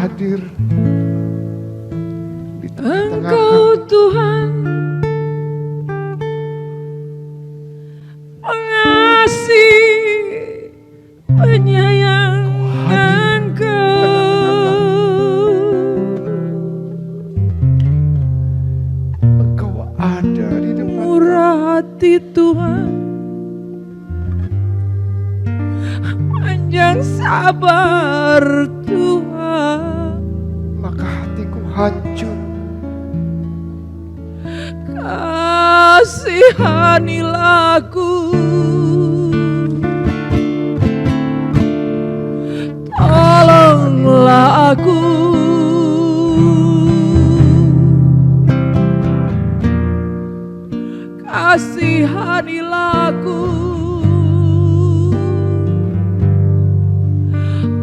hadir di tengah-tengah Engkau kami. Tuhan pengasih penyayang Engkau. Engkau ada di depan Murah hati Tuhan, panjang sabar Tuhan, maka hatiku hancur. kasihanilah aku, tolonglah aku, kasihanilah aku,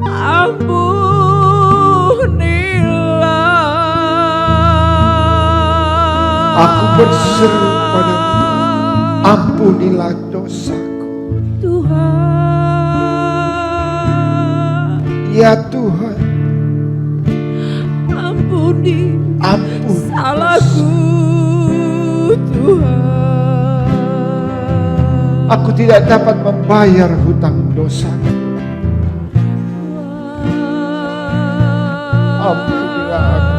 ampunilah. Aku berseru padamu, ampunilah dosaku. Tuhan, Ya Tuhan, ampuni ampuni salahku Tuhan. Aku tidak dapat membayar hutang dosaku. Ampunilah aku.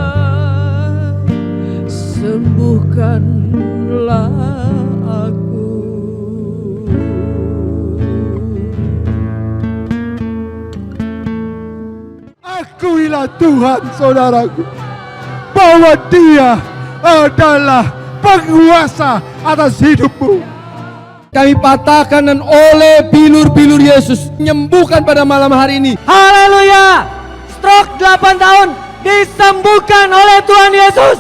Sembuhkanlah aku. Akuilah Tuhan saudaraku, bahwa Dia adalah penguasa atas hidupmu. Kami patahkan dan oleh bilur-bilur Yesus menyembuhkan pada malam hari ini. Haleluya! Stroke 8 tahun disembuhkan oleh Tuhan Yesus.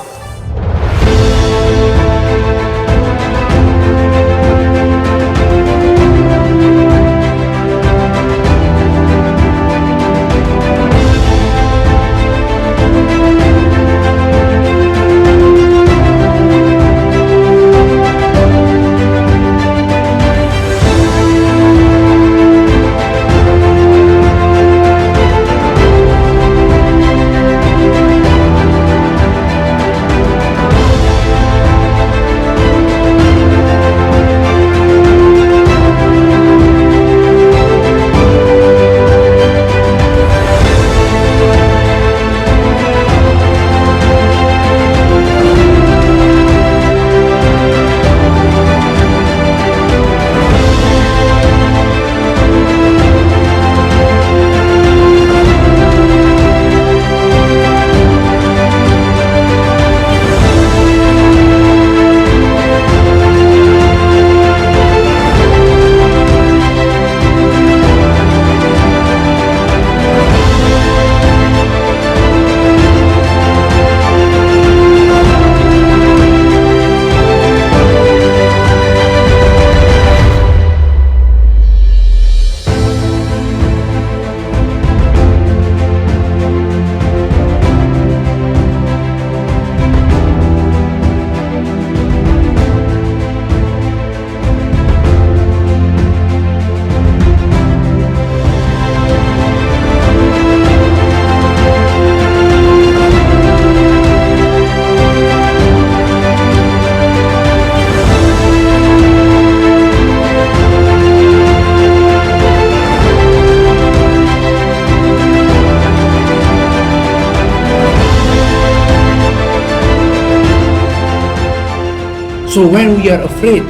So when we are afraid,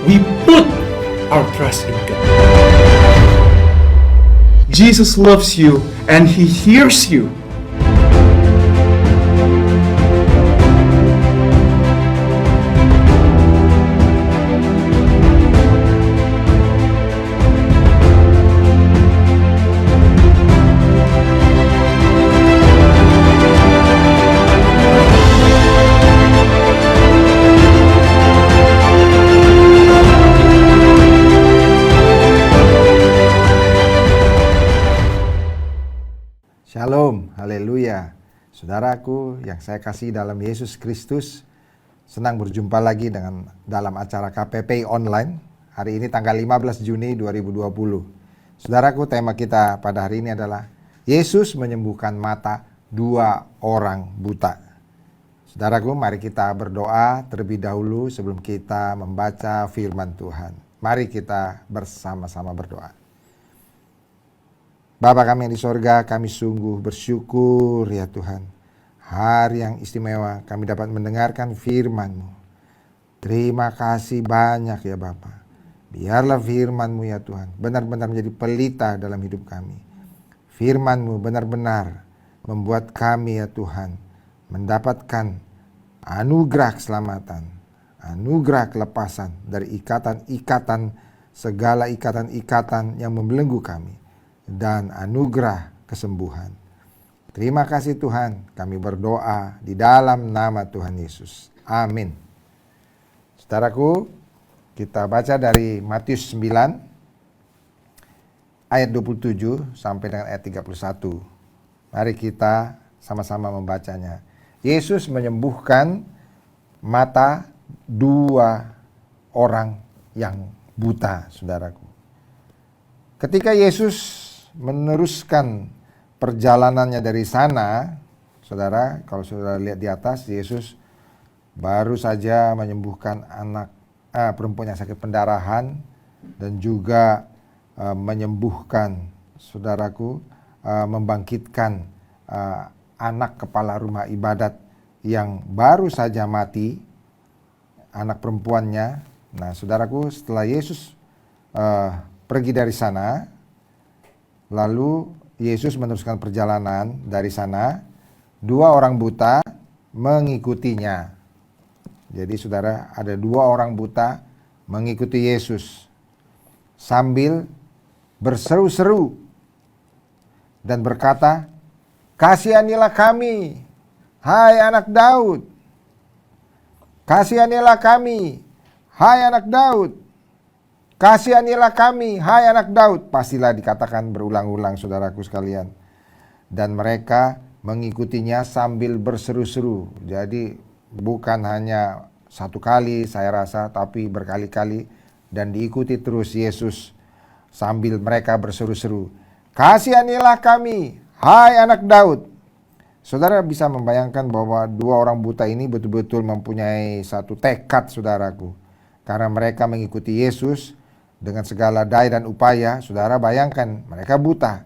we put our trust in God. Jesus loves you and He hears you. Shalom, haleluya. Saudaraku yang saya kasih dalam Yesus Kristus, senang berjumpa lagi dalam acara KPP online. Hari ini tanggal 15 Juni 2020. Saudaraku, tema kita pada hari ini adalah Yesus menyembuhkan mata 2 orang buta. Saudaraku, mari kita berdoa terlebih dahulu sebelum kita membaca firman Tuhan. Mari kita bersama-sama berdoa. Bapa kami yang di sorga, kami sungguh bersyukur ya Tuhan. Hari yang istimewa kami dapat mendengarkan firman-Mu. Terima kasih banyak ya Bapa. Biarlah firman-Mu ya Tuhan benar-benar menjadi pelita dalam hidup kami. Firman-Mu benar-benar membuat kami ya Tuhan mendapatkan anugerah keselamatan, anugerah kelepasan dari ikatan-ikatan, segala ikatan-ikatan yang membelenggu kami, dan anugerah kesembuhan. Terima kasih Tuhan, kami berdoa di dalam nama Tuhan Yesus. Amin. Saudaraku, kita baca dari Matius 9 ayat 27 sampai dengan ayat 31. Mari kita sama-sama membacanya. Yesus menyembuhkan mata 2 orang yang buta, saudaraku. Ketika Yesus meneruskan perjalanannya dari sana, saudara, kalau saudara lihat di atas, Yesus baru saja menyembuhkan perempuan yang sakit pendarahan dan juga menyembuhkan, saudaraku, membangkitkan anak kepala rumah ibadat yang baru saja mati, anak perempuannya. Nah, saudaraku, setelah Yesus pergi dari sana, lalu Yesus meneruskan perjalanan dari sana, 2 orang buta mengikutinya. Jadi saudara, ada 2 orang buta mengikuti Yesus sambil berseru-seru dan berkata, "Kasihanilah kami, hai anak Daud. Kasihanilah kami, hai anak Daud. Kasihanilah kami, hai anak Daud." Pastilah dikatakan berulang-ulang, saudaraku sekalian. Dan mereka mengikutinya sambil berseru-seru. Jadi bukan hanya 1 kali saya rasa, tapi berkali-kali. Dan diikuti terus Yesus sambil mereka berseru-seru, "Kasihanilah kami, hai anak Daud." Saudara bisa membayangkan bahwa 2 orang buta ini betul-betul mempunyai satu tekad, saudaraku. Karena mereka mengikuti Yesus dengan segala daya dan upaya. Saudara bayangkan, mereka buta.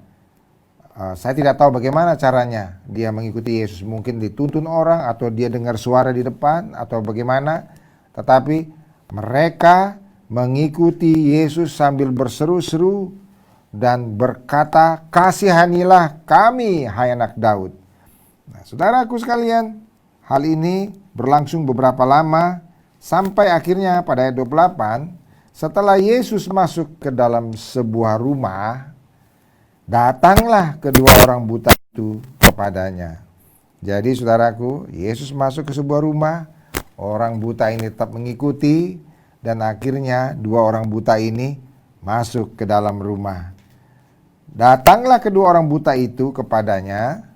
Saya tidak tahu bagaimana caranya dia mengikuti Yesus. Mungkin dituntun orang atau dia dengar suara di depan atau bagaimana. Tetapi mereka mengikuti Yesus sambil berseru-seru dan berkata, "Kasihanilah kami, hai anak Daud." Nah, saudaraku sekalian, hal ini berlangsung beberapa lama sampai akhirnya pada ayat 28, setelah Yesus masuk ke dalam sebuah rumah, datanglah kedua orang buta itu kepadanya. Jadi saudaraku, Yesus masuk ke sebuah rumah, orang buta ini tetap mengikuti, dan akhirnya 2 orang buta ini masuk ke dalam rumah. Datanglah kedua orang buta itu kepadanya,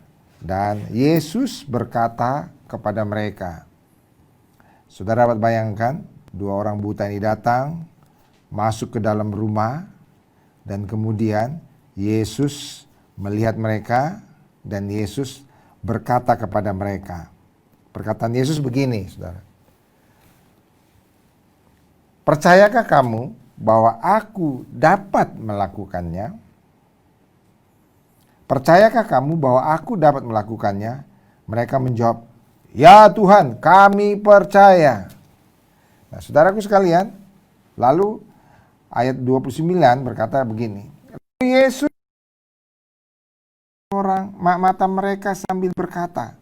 dan Yesus berkata kepada mereka. Saudara dapat bayangkan, 2 orang buta ini datang, masuk ke dalam rumah, dan kemudian Yesus melihat mereka, dan Yesus berkata kepada mereka. Perkataan Yesus begini, saudara. "Percayakah kamu bahwa aku dapat melakukannya? Percayakah kamu bahwa aku dapat melakukannya?" Mereka menjawab, "Ya Tuhan, kami percaya." Nah, saudaraku sekalian, lalu ayat 29 berkata begini. Yesus mata mereka sambil berkata,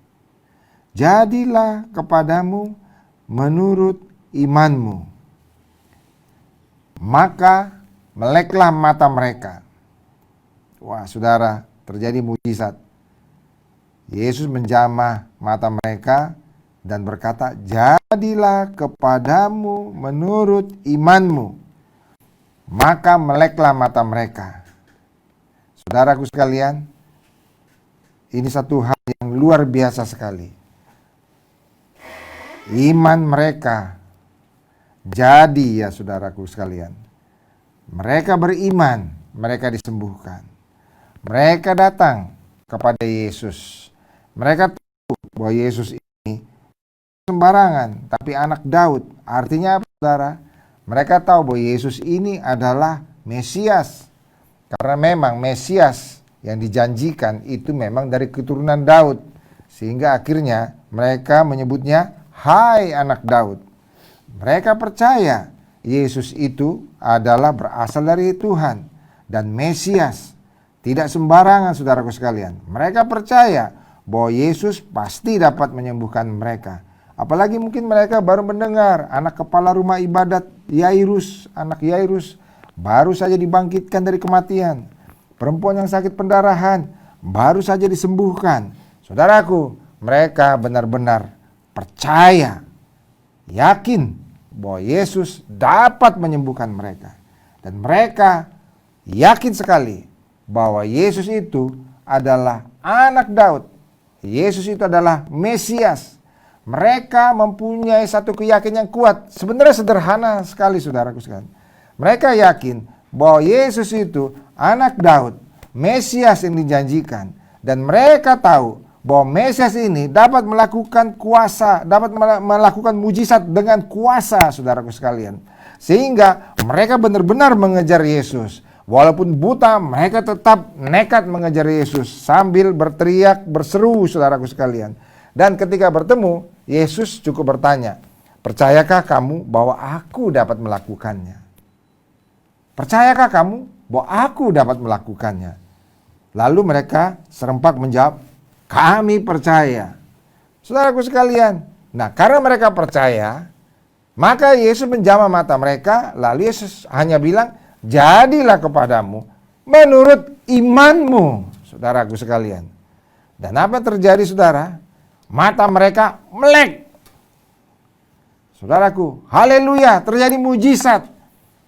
"Jadilah kepadamu menurut imanmu." Maka meleklah mata mereka. Wah, saudara, terjadi mujizat. Yesus menjamah mata mereka dan berkata, "Jadilah kepadamu menurut imanmu." Maka meleklah mata mereka. Saudaraku sekalian, ini satu hal yang luar biasa sekali. Iman mereka jadi, ya saudaraku sekalian. Mereka beriman, mereka disembuhkan. Mereka datang kepada Yesus. Mereka tahu bahwa Yesus ini sembarangan, tapi anak Daud. Artinya apa, saudara? Mereka tahu bahwa Yesus ini adalah Mesias. Karena memang Mesias yang dijanjikan itu memang dari keturunan Daud. Sehingga akhirnya mereka menyebutnya, hai anak Daud. Mereka percaya Yesus itu adalah berasal dari Tuhan dan Mesias. Tidak sembarangan, saudaraku sekalian. Mereka percaya bahwa Yesus pasti dapat menyembuhkan mereka. Apalagi mungkin mereka baru mendengar anak kepala rumah ibadat Yairus, anak Yairus, baru saja dibangkitkan dari kematian. Perempuan yang sakit pendarahan baru saja disembuhkan. Saudaraku, mereka benar-benar percaya, yakin bahwa Yesus dapat menyembuhkan mereka. Dan mereka yakin sekali bahwa Yesus itu adalah anak Daud. Yesus itu adalah Mesias. Mereka mempunyai satu keyakinan yang kuat. Sebenarnya sederhana sekali, saudaraku sekalian. Mereka yakin bahwa Yesus itu anak Daud, Mesias yang dijanjikan. Dan mereka tahu bahwa Mesias ini dapat melakukan kuasa, dapat melakukan mujizat dengan kuasa, saudaraku sekalian. Sehingga mereka benar-benar mengejar Yesus. Walaupun buta, mereka tetap nekat mengejar Yesus sambil berteriak, berseru, saudaraku sekalian. Dan ketika bertemu, Yesus cukup bertanya, percayakah kamu bahwa aku dapat melakukannya? Percayakah kamu bahwa aku dapat melakukannya? Lalu mereka serempak menjawab, kami percaya. Saudaraku sekalian, nah karena mereka percaya, maka Yesus menjamah mata mereka, lalu Yesus hanya bilang, jadilah kepadamu menurut imanmu, saudaraku sekalian. Dan apa yang terjadi, saudara? Mata mereka melek. Saudaraku, haleluya, terjadi mujizat.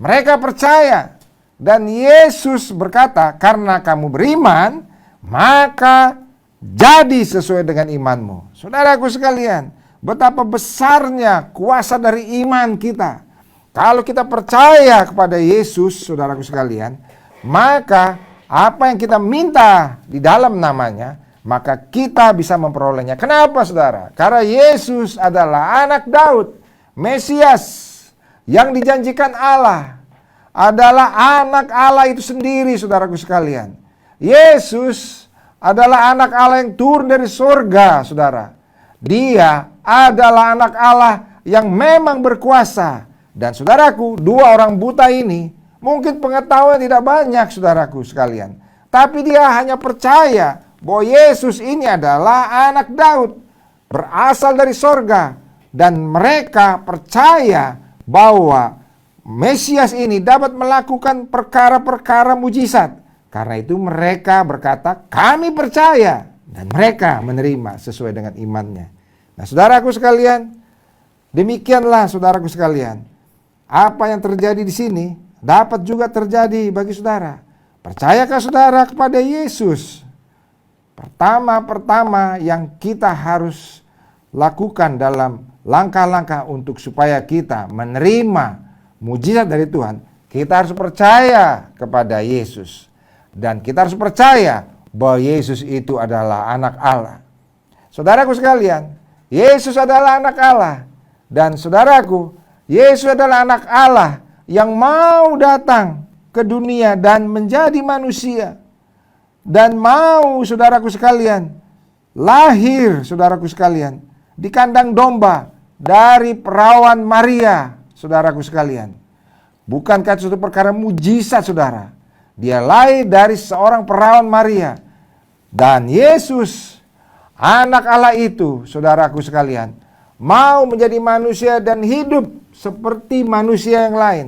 Mereka percaya. Dan Yesus berkata, karena kamu beriman, maka jadi sesuai dengan imanmu. Saudaraku sekalian, betapa besarnya kuasa dari iman kita. Kalau kita percaya kepada Yesus, saudaraku sekalian, maka apa yang kita minta di dalam namanya, maka kita bisa memperolehnya. Kenapa, saudara? Karena Yesus adalah anak Daud, Mesias yang dijanjikan Allah, adalah anak Allah itu sendiri, saudaraku sekalian. Yesus adalah anak Allah yang turun dari surga, saudara. Dia adalah anak Allah yang memang berkuasa. Dan saudaraku, dua orang buta ini mungkin pengetahuan tidak banyak, saudaraku sekalian. Tapi dia hanya percaya bahwa Yesus ini adalah anak Daud, berasal dari sorga. Dan mereka percaya bahwa Mesias ini dapat melakukan perkara-perkara mujizat. Karena itu mereka berkata, kami percaya. Dan mereka menerima sesuai dengan imannya. Nah, saudaraku sekalian, demikianlah saudaraku sekalian. Apa yang terjadi di sini dapat juga terjadi bagi saudara. Percayakah saudara kepada Yesus? Pertama-pertama yang kita harus lakukan dalam langkah-langkah untuk supaya kita menerima mujizat dari Tuhan, kita harus percaya kepada Yesus. Dan kita harus percaya bahwa Yesus itu adalah anak Allah. Saudaraku sekalian, Yesus adalah anak Allah. Dan saudaraku, Yesus adalah anak Allah yang mau datang ke dunia dan menjadi manusia. Dan mau, saudaraku sekalian, lahir, saudaraku sekalian, di kandang domba dari perawan Maria, saudaraku sekalian. Bukankah itu suatu perkara mujizat, saudara? Dia lahir dari seorang perawan Maria. Dan Yesus, anak Allah itu, saudaraku sekalian, mau menjadi manusia dan hidup seperti manusia yang lain.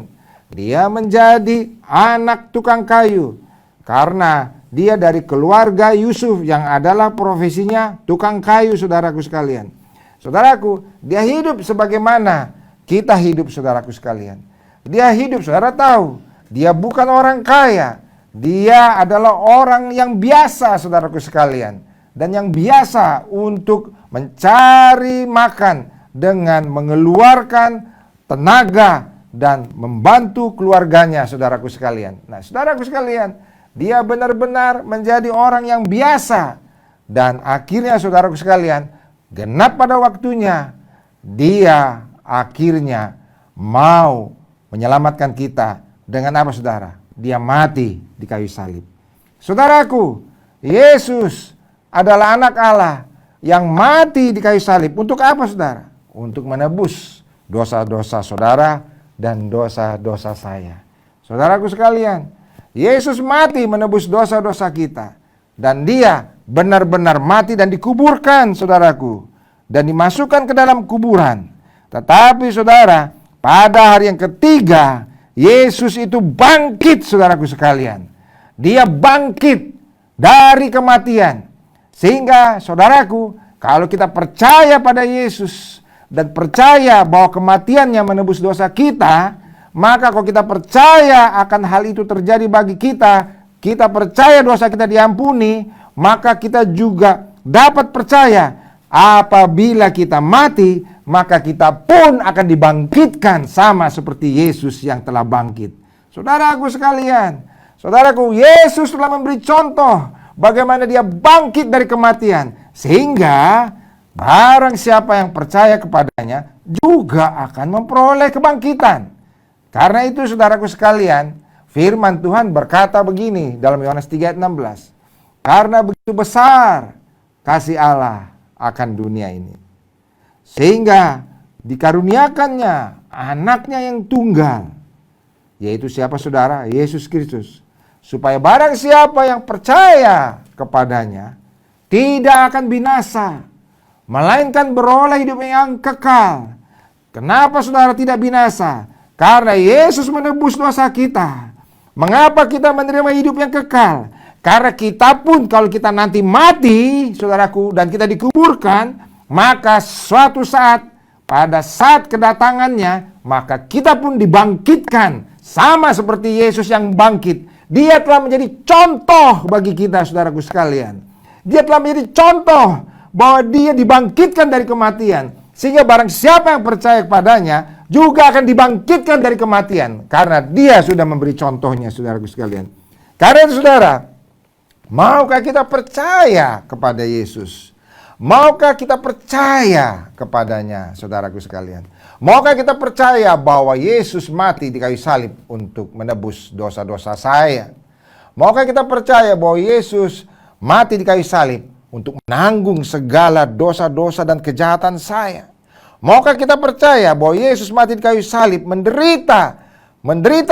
Dia menjadi anak tukang kayu. Karena dia dari keluarga Yusuf yang adalah profesinya tukang kayu, saudaraku sekalian. Saudaraku, dia hidup sebagaimana kita hidup, saudaraku sekalian. Dia hidup, saudara tahu, dia bukan orang kaya. Dia adalah orang yang biasa, saudaraku sekalian. Dan yang biasa untuk mencari makan dengan mengeluarkan tenaga dan membantu keluarganya, saudaraku sekalian. Nah, saudaraku sekalian, dia benar-benar menjadi orang yang biasa. Dan akhirnya saudaraku sekalian, genap pada waktunya, dia akhirnya mau menyelamatkan kita dengan apa saudara? Dia mati di kayu salib. Saudaraku, Yesus adalah anak Allah yang mati di kayu salib. Untuk apa saudara? Untuk menebus dosa-dosa saudara dan dosa-dosa saya. Saudaraku sekalian, Yesus mati menebus dosa-dosa kita. Dan dia benar-benar mati dan dikuburkan saudaraku. Dan dimasukkan ke dalam kuburan. Tetapi saudara, pada hari yang ketiga, Yesus itu bangkit saudaraku sekalian. Dia bangkit dari kematian. Sehingga saudaraku, kalau kita percaya pada Yesus dan percaya bahwa kematiannya menebus dosa kita, maka kalau kita percaya akan hal itu terjadi bagi kita, kita percaya dosa kita diampuni, maka kita juga dapat percaya apabila kita mati, maka kita pun akan dibangkitkan sama seperti Yesus yang telah bangkit. Saudaraku sekalian, saudaraku, Yesus telah memberi contoh bagaimana dia bangkit dari kematian. Sehingga barang siapa yang percaya kepadanya juga akan memperoleh kebangkitan. Karena itu saudaraku sekalian, firman Tuhan berkata begini dalam Yohanes 3 ayat 16. Karena begitu besar kasih Allah akan dunia ini, sehingga dikaruniakannya anaknya yang tunggal, yaitu siapa saudara? Yesus Kristus. Supaya barang siapa yang percaya kepadanya tidak akan binasa, melainkan beroleh hidup yang kekal. Kenapa saudara tidak binasa? Karena Yesus menebus dosa kita. Mengapa kita menerima hidup yang kekal? Karena kita pun kalau kita nanti mati, saudaraku, dan kita dikuburkan, maka suatu saat, pada saat kedatangannya, maka kita pun dibangkitkan. Sama seperti Yesus yang bangkit. Dia telah menjadi contoh bagi kita, saudaraku sekalian. Dia telah menjadi contoh bahwa dia dibangkitkan dari kematian. Sehingga barang siapa yang percaya kepadanya juga akan dibangkitkan dari kematian. Karena dia sudah memberi contohnya, saudaraku sekalian. Karena itu saudara, maukah kita percaya kepada Yesus? Maukah kita percaya kepadanya, saudaraku sekalian? Maukah kita percaya bahwa Yesus mati di kayu salib untuk menebus dosa-dosa saya? Maukah kita percaya bahwa Yesus mati di kayu salib untuk menanggung segala dosa-dosa dan kejahatan saya? Maukah kita percaya bahwa Yesus mati di kayu salib, menderita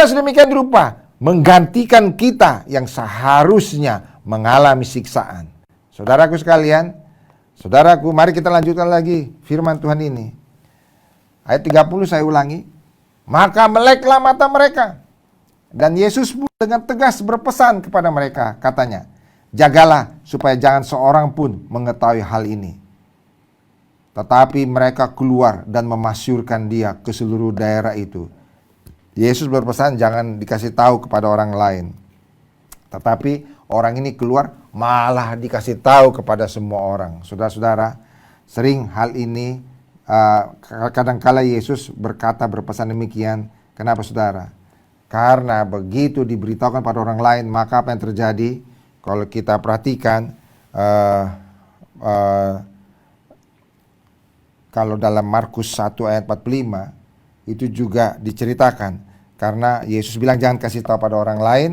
sedemikian rupa, menggantikan kita yang seharusnya mengalami siksaan? Saudaraku sekalian, saudaraku, mari kita lanjutkan lagi firman Tuhan ini. Ayat 30 saya ulangi. Maka meleklah mata mereka. Dan Yesus pun dengan tegas berpesan kepada mereka, katanya, jagalah supaya jangan seorang pun mengetahui hal ini. Tetapi mereka keluar dan memasyurkan dia ke seluruh daerah itu. Yesus berpesan jangan dikasih tahu kepada orang lain. Tetapi orang ini keluar malah dikasih tahu kepada semua orang. Saudara-saudara, sering hal ini kadang-kala Yesus berpesan demikian. Kenapa saudara? Karena begitu diberitahukan pada orang lain, maka apa yang terjadi? Kalau kita perhatikan, kalau dalam Markus 1 ayat 45, itu juga diceritakan. Karena Yesus bilang jangan kasih tahu pada orang lain,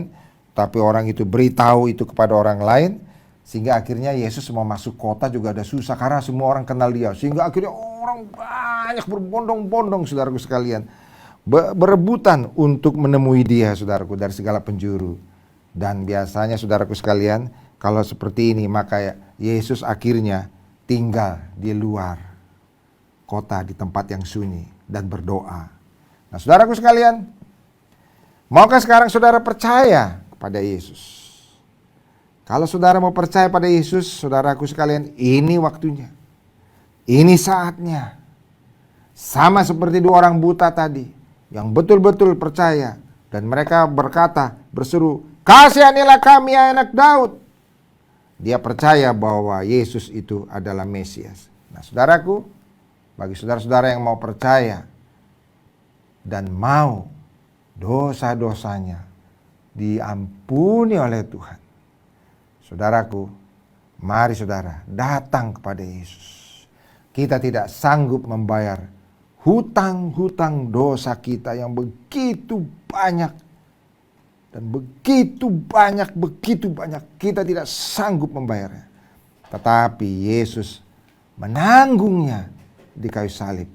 tapi orang itu beritahu itu kepada orang lain. Sehingga akhirnya Yesus mau masuk kota juga ada susah, karena semua orang kenal dia. Sehingga akhirnya orang banyak berbondong-bondong, saudaraku sekalian, berebutan untuk menemui dia, saudaraku, dari segala penjuru. Dan biasanya saudaraku sekalian, kalau seperti ini, maka Yesus akhirnya tinggal di luar kota, di tempat yang sunyi, dan berdoa. Nah saudaraku sekalian, maukah sekarang saudara percaya kepada Yesus? Kalau saudara mau percaya pada Yesus, saudaraku sekalian, ini waktunya. Ini saatnya. Sama seperti dua orang buta tadi, yang betul-betul percaya. Dan mereka berkata, berseru, kasihanilah kami ya anak Daud. Dia percaya bahwa Yesus itu adalah Mesias. Nah saudaraku, bagi saudara-saudara yang mau percaya dan mau dosa-dosanya diampuni oleh Tuhan, saudaraku, Mari saudara datang kepada Yesus. Kita tidak sanggup membayar hutang-hutang dosa kita yang begitu banyak. Dan begitu banyak. Kita tidak sanggup membayarnya. Tetapi Yesus menanggungnya di kayu salib.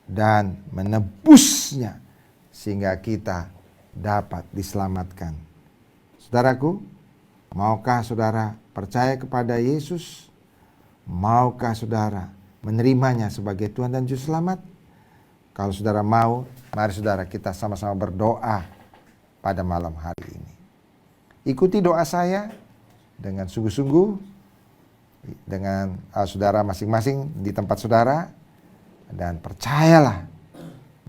Dan menebusnya. Sehingga kita dapat diselamatkan. Saudaraku, maukah saudara percaya kepada Yesus? Maukah saudara menerimanya sebagai Tuhan dan Juru Selamat? Kalau saudara mau, mari saudara kita sama-sama berdoa pada malam hari ini. Ikuti doa saya dengan sungguh-sungguh, dengan saudara masing-masing di tempat saudara, dan percayalah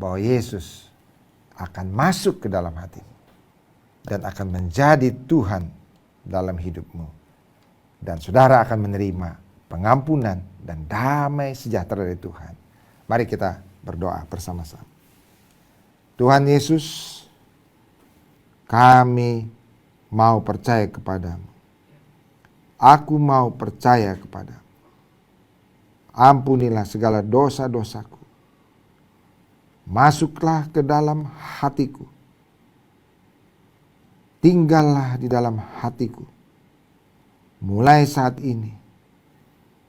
bahwa Yesus akan masuk ke dalam hatimu dan akan menjadi Tuhan dalam hidupmu. Dan saudara akan menerima pengampunan dan damai sejahtera dari Tuhan. Mari kita berdoa bersama-sama. Tuhan Yesus, kami mau percaya kepadamu. Aku mau percaya kepadamu. Ampunilah segala dosa-dosaku. Masuklah ke dalam hatiku. Tinggallah di dalam hatiku. Mulai saat ini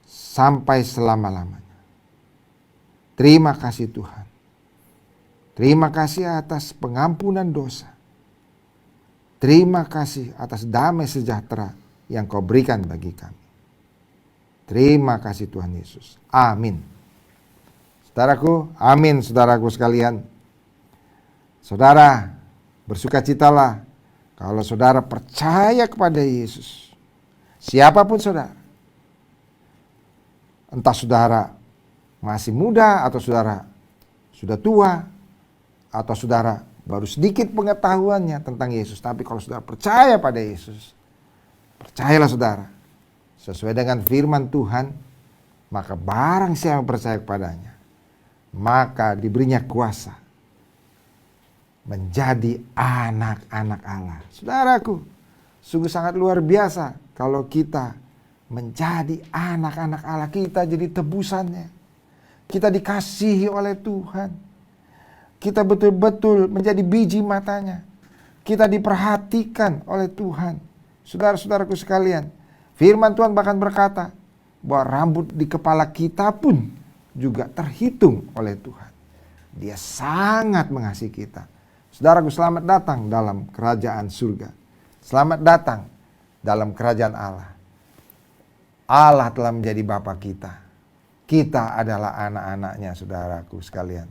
sampai selama-lamanya. Terima kasih Tuhan. Terima kasih atas pengampunan dosa. Terima kasih atas damai sejahtera yang Kau berikan bagi kami. Terima kasih Tuhan Yesus. Amin. Saudaraku, amin saudaraku sekalian. Saudara, bersukacitalah kalau saudara percaya kepada Yesus. Siapapun saudara. Entah saudara masih muda atau saudara sudah tua. Atau saudara baru sedikit pengetahuannya tentang Yesus. Tapi kalau saudara percaya pada Yesus, percayalah saudara. Sesuai dengan firman Tuhan, maka barang siapa percaya kepadanya, maka diberinya kuasa menjadi anak-anak Allah. Saudaraku, sungguh sangat luar biasa kalau kita menjadi anak-anak Allah. Kita jadi tebusannya. Kita dikasihi oleh Tuhan. Kita betul-betul menjadi biji matanya. Kita diperhatikan oleh Tuhan. Saudara-saudaraku sekalian, firman Tuhan bahkan berkata bahwa rambut di kepala kita pun juga terhitung oleh Tuhan. Dia sangat mengasihi kita. Saudaraku, selamat datang dalam kerajaan surga. Selamat datang dalam kerajaan Allah. Allah telah menjadi Bapa kita. Kita adalah anak-anaknya, saudaraku sekalian.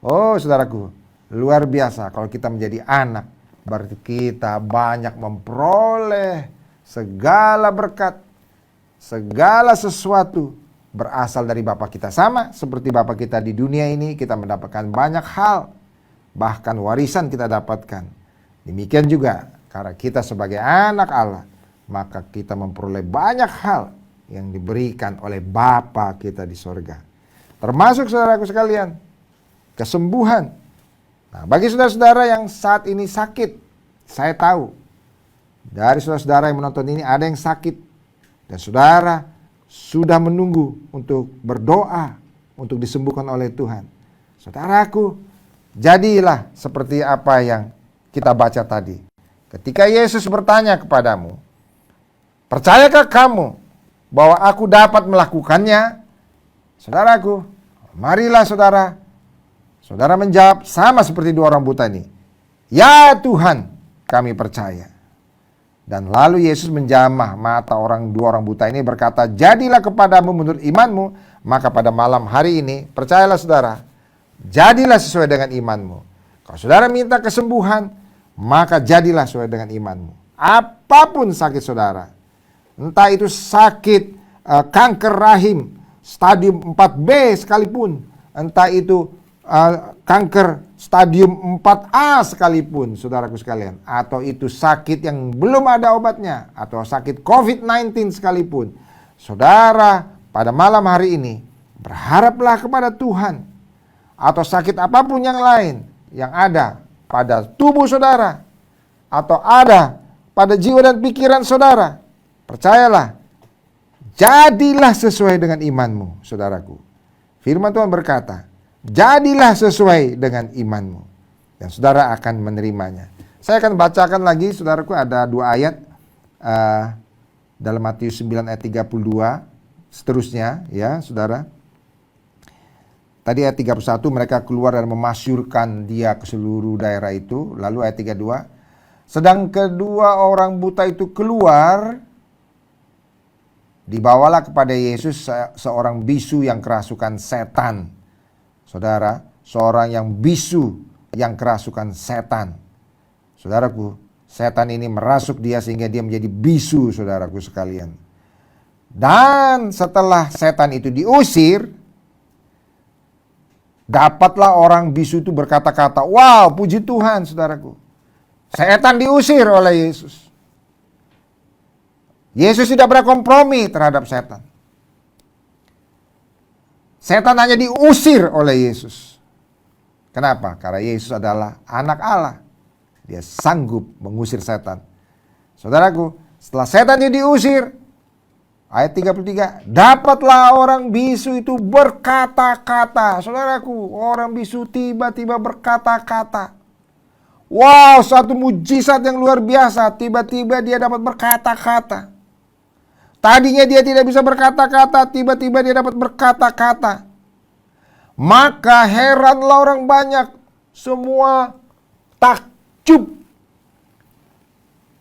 Oh saudaraku, luar biasa kalau kita menjadi anak. Berarti kita banyak memperoleh segala berkat. Segala sesuatu berasal dari Bapa kita. Sama seperti Bapa kita di dunia ini, kita mendapatkan banyak hal. Bahkan warisan kita dapatkan. Demikian juga karena kita sebagai anak Allah, maka kita memperoleh banyak hal yang diberikan oleh Bapa kita di sorga. Termasuk saudaraku sekalian, kesembuhan. Nah, bagi saudara-saudara yang saat ini sakit, saya tahu dari saudara-saudara yang menonton ini ada yang sakit. Dan saudara sudah menunggu untuk berdoa, untuk disembuhkan oleh Tuhan. Saudaraku, jadilah seperti apa yang kita baca tadi. Ketika Yesus bertanya kepadamu, percayakah kamu bahwa aku dapat melakukannya? Saudaraku, marilah saudara. Saudara menjawab sama seperti dua orang buta ini. Ya Tuhan, kami percaya. Dan lalu Yesus menjamah mata dua orang buta ini berkata, jadilah kepadamu menurut imanmu. Maka pada malam hari ini, percayalah saudara, jadilah sesuai dengan imanmu. Kalau saudara minta kesembuhan, maka jadilah sesuai dengan imanmu. Apapun sakit saudara, entah itu sakit kanker rahim stadium 4B sekalipun, entah itu kanker stadium 4A sekalipun, saudaraku sekalian, atau itu sakit yang belum ada obatnya, atau sakit COVID-19 sekalipun, saudara pada malam hari ini berharaplah kepada Tuhan. Atau sakit apapun yang lain yang ada pada tubuh saudara, atau ada pada jiwa dan pikiran saudara, percayalah jadilah sesuai dengan imanmu, saudaraku. Firman Tuhan berkata, jadilah sesuai dengan imanmu, dan saudara akan menerimanya. Saya akan bacakan lagi, saudaraku, ada 2 ayat dalam Matius 9 ayat 32, seterusnya, ya, saudara. Tadi ayat 31, mereka keluar dan memasyurkan dia ke seluruh daerah itu. Lalu ayat 32, sedang kedua orang buta itu keluar, dibawalah kepada Yesus seorang bisu yang kerasukan setan. Saudara, seorang yang bisu yang kerasukan setan. Saudaraku, setan ini merasuk dia sehingga dia menjadi bisu, saudaraku sekalian. Dan setelah setan itu diusir, dapatlah orang bisu itu berkata-kata, wow, puji Tuhan, saudaraku. Setan diusir oleh Yesus. Yesus tidak berkompromi terhadap setan. Setan hanya diusir oleh Yesus. Kenapa? Karena Yesus adalah anak Allah. Dia sanggup mengusir setan. Saudaraku, setelah setan itu diusir, ayat 33, dapatlah orang bisu itu berkata-kata. Saudaraku, orang bisu tiba-tiba berkata-kata. Wow, satu mujizat yang luar biasa. Tiba-tiba dia dapat berkata-kata. Tadinya dia tidak bisa berkata-kata, tiba-tiba dia dapat berkata-kata. Maka heranlah orang banyak. Semua takjub.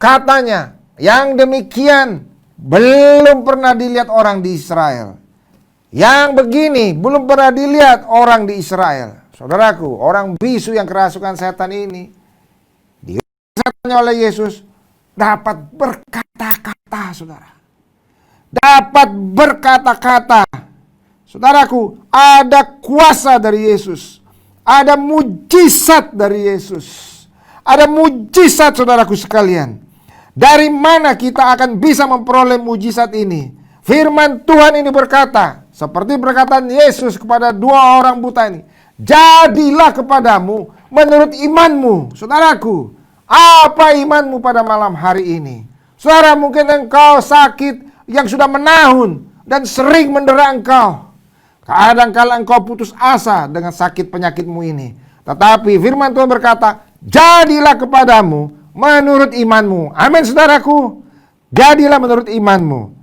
Katanya, yang demikian belum pernah dilihat orang di Israel. Yang begini belum pernah dilihat orang di Israel. Saudaraku, orang bisu yang kerasukan setan ini diusirnya oleh Yesus, dapat berkata-kata, saudara. Dapat berkata-kata. Saudaraku, ada kuasa dari Yesus. Ada mujizat dari Yesus. Ada mujizat, saudaraku sekalian. Dari mana kita akan bisa memperoleh mujizat ini? Firman Tuhan ini berkata, seperti perkataan Yesus kepada 2 orang buta ini, jadilah kepadamu menurut imanmu. Saudaraku, apa imanmu pada malam hari ini? Saudara, mungkin engkau sakit yang sudah menahun dan sering mendera engkau. Kadang-kala engkau putus asa dengan sakit penyakitmu ini. Tetapi firman Tuhan berkata, jadilah kepadamu menurut imanmu. Amin, saudaraku. Jadilah menurut imanmu.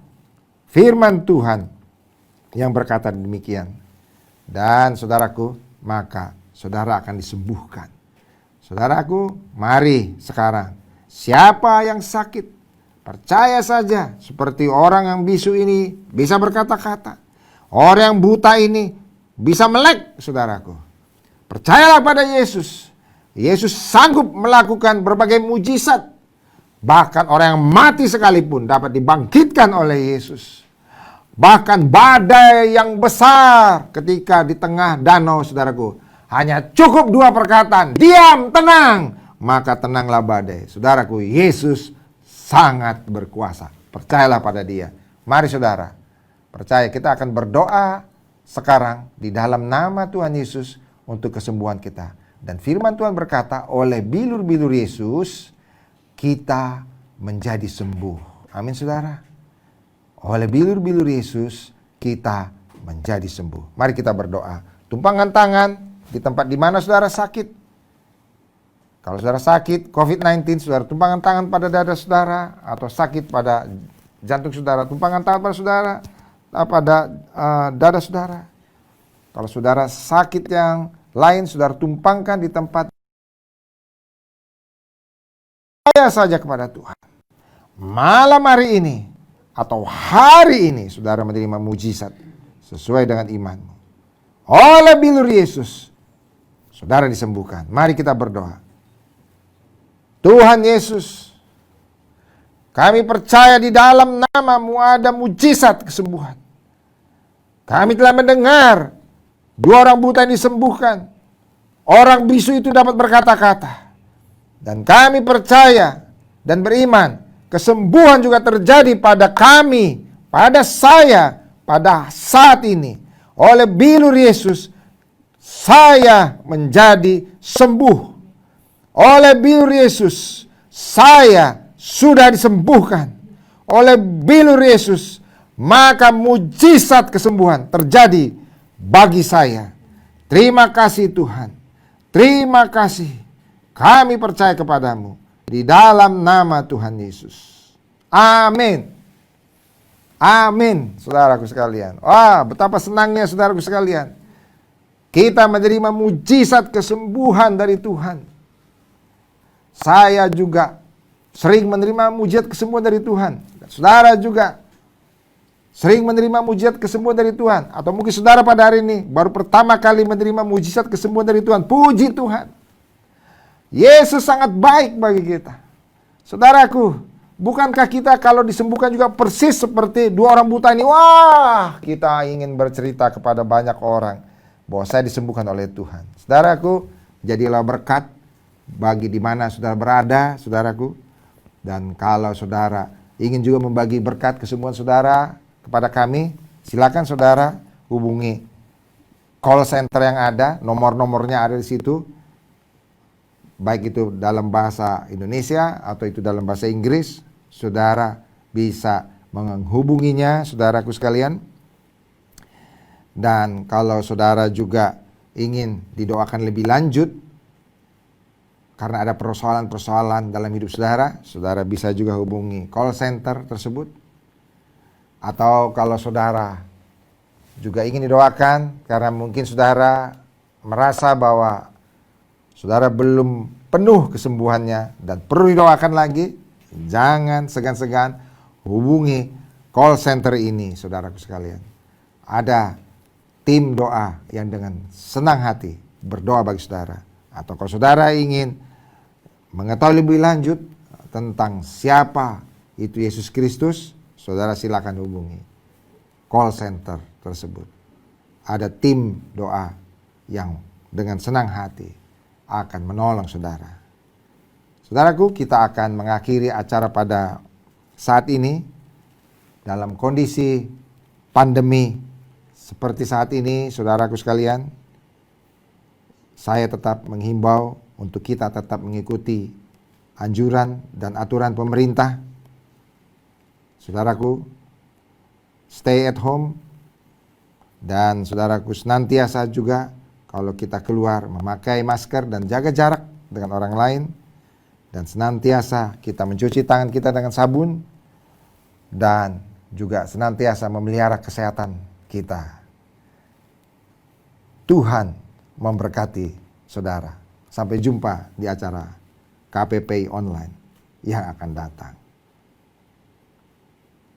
Firman Tuhan yang berkata demikian. Dan saudaraku, maka saudara akan disembuhkan. Saudaraku, mari sekarang. Siapa yang sakit, percaya saja seperti orang yang bisu ini bisa berkata-kata. Orang yang buta ini bisa melek, saudaraku. Percayalah pada Yesus. Yesus sanggup melakukan berbagai mujizat. Bahkan orang yang mati sekalipun dapat dibangkitkan oleh Yesus. Bahkan badai yang besar ketika di tengah danau, saudaraku, hanya cukup 2 perkataan, diam, tenang, maka tenanglah badai. Saudaraku, Yesus sangat berkuasa. Percayalah pada Dia. Mari saudara, percaya, kita akan berdoa sekarang di dalam nama Tuhan Yesus untuk kesembuhan kita. Dan firman Tuhan berkata, oleh bilur-bilur Yesus kita menjadi sembuh. Amin, saudara. Oleh bilur-bilur Yesus kita menjadi sembuh. Mari kita berdoa. Tumpangkan tangan di tempat di mana saudara sakit. Kalau saudara sakit COVID-19, saudara tumpangkan tangan pada dada saudara, atau sakit pada jantung saudara, tumpangkan tangan pada saudara, pada dada saudara. Kalau saudara sakit yang lain, saudara tumpangkan di tempat. Percaya saja kepada Tuhan. Malam hari ini atau hari ini saudara menerima mujizat sesuai dengan imanmu. Oleh bilur Yesus saudara disembuhkan. Mari kita berdoa. Tuhan Yesus, kami percaya di dalam nama-Mu ada mujizat kesembuhan. Kami telah mendengar 2 orang buta yang disembuhkan. Orang bisu itu dapat berkata-kata. Dan kami percaya dan beriman, kesembuhan juga terjadi pada kami, pada saya, pada saat ini. Oleh bilur Yesus, saya menjadi sembuh. Oleh bilur Yesus, saya sudah disembuhkan. Oleh bilur Yesus, maka mujizat kesembuhan terjadi bagi saya. Terima kasih Tuhan. Terima kasih. Kami percaya kepadamu. Di dalam nama Tuhan Yesus. Amin. Amin, saudaraku sekalian. Wah, betapa senangnya saudaraku sekalian. Kita menerima mujizat kesembuhan dari Tuhan. Saya juga sering menerima mujizat kesembuhan dari Tuhan. Saudara juga sering menerima mujizat kesembuhan dari Tuhan. Atau mungkin saudara pada hari ini baru pertama kali menerima mujizat kesembuhan dari Tuhan. Puji Tuhan. Yesus sangat baik bagi kita. Saudaraku, bukankah kita kalau disembuhkan juga persis seperti dua orang buta ini? Wah, kita ingin bercerita kepada banyak orang bahwa saya disembuhkan oleh Tuhan. Saudaraku, jadilah berkat bagi di mana saudara berada, saudaraku. Dan kalau saudara ingin juga membagi berkat kesembuhan saudara kepada kami, silakan saudara hubungi call center yang ada, nomor-nomornya ada di situ. Baik itu dalam bahasa Indonesia atau itu dalam bahasa Inggris, saudara bisa menghubunginya, saudaraku sekalian. Dan kalau saudara juga ingin didoakan lebih lanjut, karena ada persoalan-persoalan dalam hidup saudara, saudara bisa juga hubungi call center tersebut. Atau kalau saudara juga ingin didoakan, karena mungkin saudara merasa bahwa saudara belum penuh kesembuhannya dan perlu didoakan lagi, jangan segan-segan hubungi call center ini, saudaraku sekalian. Ada tim doa yang dengan senang hati berdoa bagi saudara. Atau kalau saudara ingin mengetahui lebih lanjut tentang siapa itu Yesus Kristus, saudara silakan hubungi call center tersebut. Ada tim doa yang dengan senang hati akan menolong saudara. Saudaraku, kita akan mengakhiri acara pada saat ini dalam kondisi pandemi seperti saat ini, saudaraku sekalian. Saya tetap menghimbau untuk kita tetap mengikuti anjuran dan aturan pemerintah. Saudaraku, stay at home, dan saudaraku senantiasa juga kalau kita keluar memakai masker dan jaga jarak dengan orang lain, dan senantiasa kita mencuci tangan kita dengan sabun, dan juga senantiasa memelihara kesehatan kita. Tuhan memberkati saudara. Sampai jumpa di acara KPPI Online yang akan datang.